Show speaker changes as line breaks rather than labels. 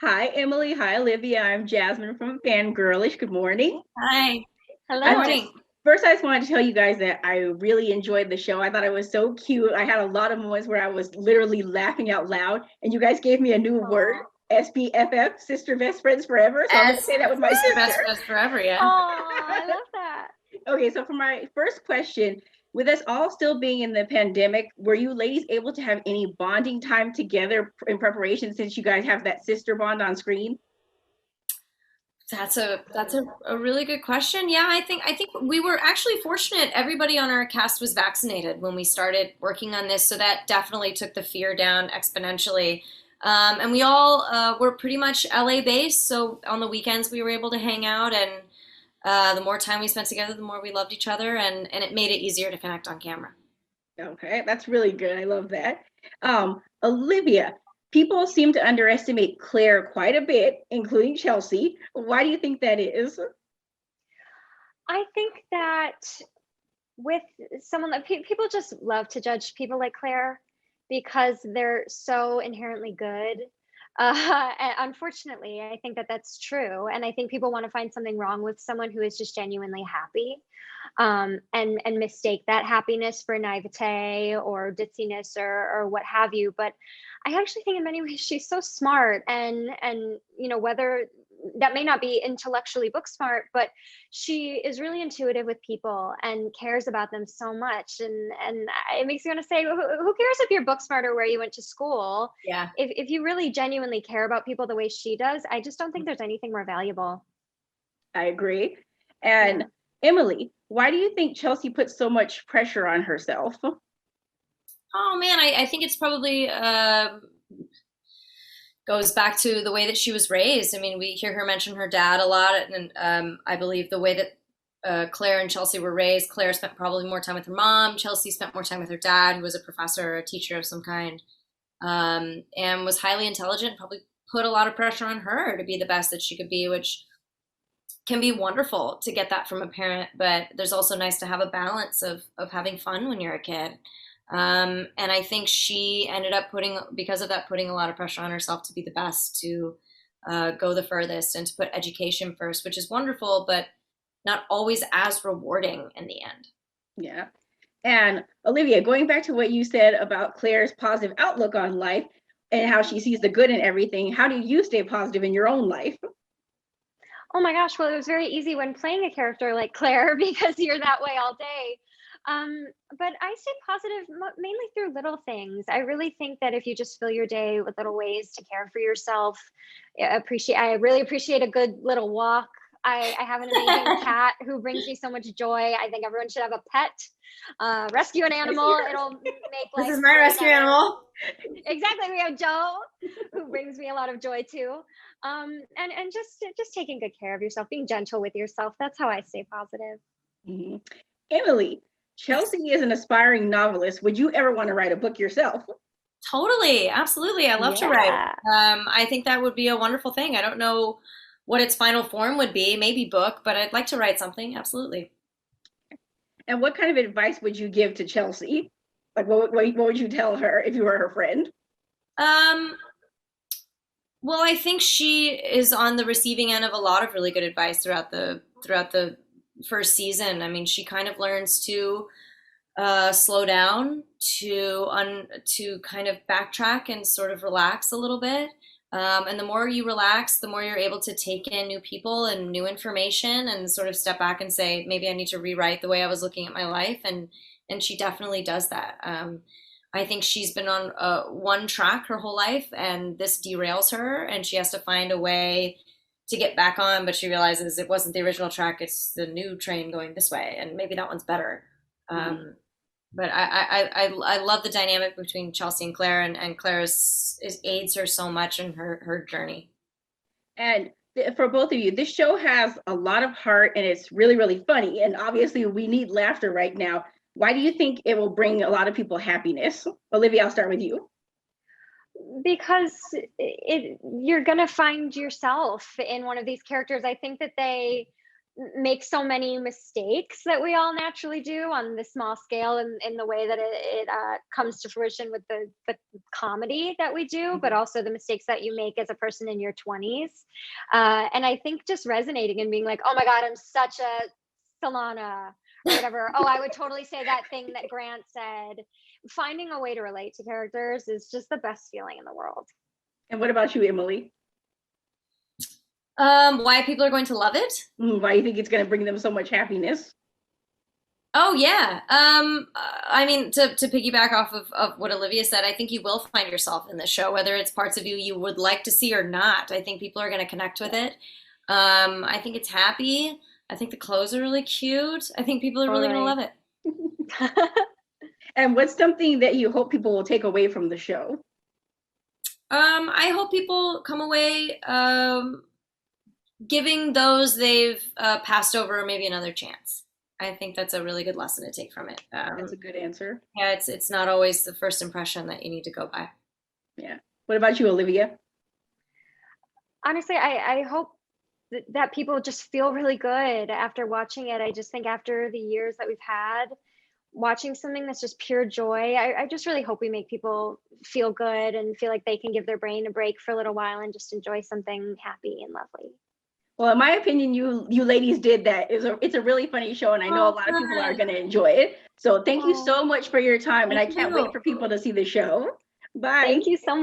Hi, Emily. Hi, Olivia. I'm Jasmine from Fangirlish. Good morning.
Hi.
I
Good
Hello.
just
morning.
First, I just wanted to tell you guys that I really enjoyed the show. I thought it was so cute. I had a lot of moments where I was literally laughing out loud, and you guys gave me a new word,
Aw.
SBFF, sister best friends forever. So I'm going to
As
say that with my
sister
sister.
best friends forever, yeah.
Aw, I love that.
Okay, so for my first question, with us all still being in the pandemic, were you ladies able to have any bonding time together in preparation since you guys have that sister bond on screen?
That's a really good question. Yeah, I think we were actually fortunate. Everybody on our cast was vaccinated when we started working on this, so that definitely took the fear down exponentially. And we all were pretty much LA based, so on the weekends we were able to hang out, and the more time we spent together, the more we loved each other, and it made it easier to connect on camera.
Okay, that's really good. I love that. Olivia, people seem to underestimate Claire quite a bit, including Chelsea. Why do you think that is?
I think that with someone that people just love to judge people like Claire because they're so inherently good. And unfortunately, I think that that's true, and I think people want to find something wrong with someone who is just genuinely happy, and mistake that happiness for naivete or ditziness or what have you. But I actually think in many ways she's so smart, and whether that may not be intellectually book smart, but she is really intuitive with people and cares about them so much. And it makes me want to say, who cares if you're book smart or where you went to school?
Yeah.
If you really genuinely care about people the way she does, I just don't think there's anything more valuable.
I agree.
Yeah.
And Emily, why do you think Chelsea puts so much pressure on herself?
Oh man, I think it's probably goes back to the way that she was raised. I mean, we hear her mention her dad a lot, and I believe the way that Claire and Chelsea were raised, Claire spent probably more time with her mom. Chelsea spent more time with her dad, who was a professor or a teacher of some kind, and was highly intelligent. Probably put a lot of pressure on her to be the best that she could be, which can be wonderful to get that from a parent. But there's also nice to have a balance of having fun when you're a kid. And I think she ended up putting, because of that, putting a lot of pressure on herself to be the best, to go the furthest, and to put education first, which is wonderful, but not always as rewarding in the end.
Yeah. And Olivia, going back to what you said about Claire's positive outlook on life and how she sees the good in everything, how do you stay positive in your own life?
Oh my gosh, well, it was very easy when playing a character like Claire because you're that way all day. But I stay positive mainly through little things. I really think that if you just fill your day with little ways to care for yourself, I really appreciate a good little walk. I have an amazing cat who brings me so much joy. I think everyone should have a pet. Rescue an animal, it'll make
This
life
is my
way
rescue
better.
animal.
Exactly, we have Joe, who brings me a lot of joy too. And just taking good care of yourself, being gentle with yourself. That's how I stay positive.
Mhm. Emily,
Yes.
Chelsea is an aspiring novelist. Would you ever want to write a book yourself?
Totally, absolutely. I love to write.
Yeah.
I think that would be a wonderful thing. I don't know what its final form would be, maybe book, but I'd like to write something, absolutely.
And what kind of advice would you give to Chelsea? Like, what would you tell her if you were her friend?
Um, well, I think she is on the receiving end of a lot of really good advice throughout the first season. I mean, she kind of learns to slow down, to kind of backtrack and sort of relax a little bit. And the more you relax, the more you're able to take in new people and new information, and sort of step back and say, maybe I need to rewrite the way I was looking at my life. And she definitely does that. I think she's been on one track her whole life, and this derails her, and she has to find a way to get back on. But she realizes it wasn't the original track; it's the new train going this way, and maybe that one's better.
Mhm.
Um, but I love the dynamic between Chelsea and Claire, and Claire aids her so much in her journey.
And for both of you, this show has a lot of heart and it's really, really funny. And obviously, we need laughter right now. Why do you think it will bring a lot of people happiness? Olivia, I'll start with you.
Because you're gonna find yourself in one of these characters. I think that they make so many mistakes that we all naturally do on the small scale, and in the way that it comes to fruition with the comedy that we do, but also the mistakes that you make as a person in your 20s. And I think just resonating and being like, oh my God, I'm such a Solana or whatever. Oh, I would totally say that thing that Grant said. Finding a way to relate to characters is just the best feeling in the world.
And what about you, Emily?
Why people are going to love it?
Why do you think it's going to bring them so much happiness?
Oh yeah. I mean, to piggyback off of what Olivia said, I think you will find yourself in this show, whether it's parts of you would like to see or not. I think people are going to connect with it. I think it's happy. I think the clothes are really cute. I think people are really going to love it.
And what's something that you hope people will take away from the show?
I hope people come away giving those they've passed over maybe another chance. I think that's a really good lesson to take from it.
That's a good answer.
Yeah, it's not always the first impression that you need to go by.
Yeah. What about you, Olivia?
Honestly, I hope that people just feel really good after watching it. I just think after the years that we've had, watching something that's just pure joy, I just really hope we make people feel good and feel like they can give their brain a break for a little while and just enjoy something happy and lovely.
Well, in my opinion, you ladies did that. It's a really funny show, and I know a lot of people are going to enjoy it. So thank you so much for your time, and I can't wait for people to see the show. Bye.
Thank you so much.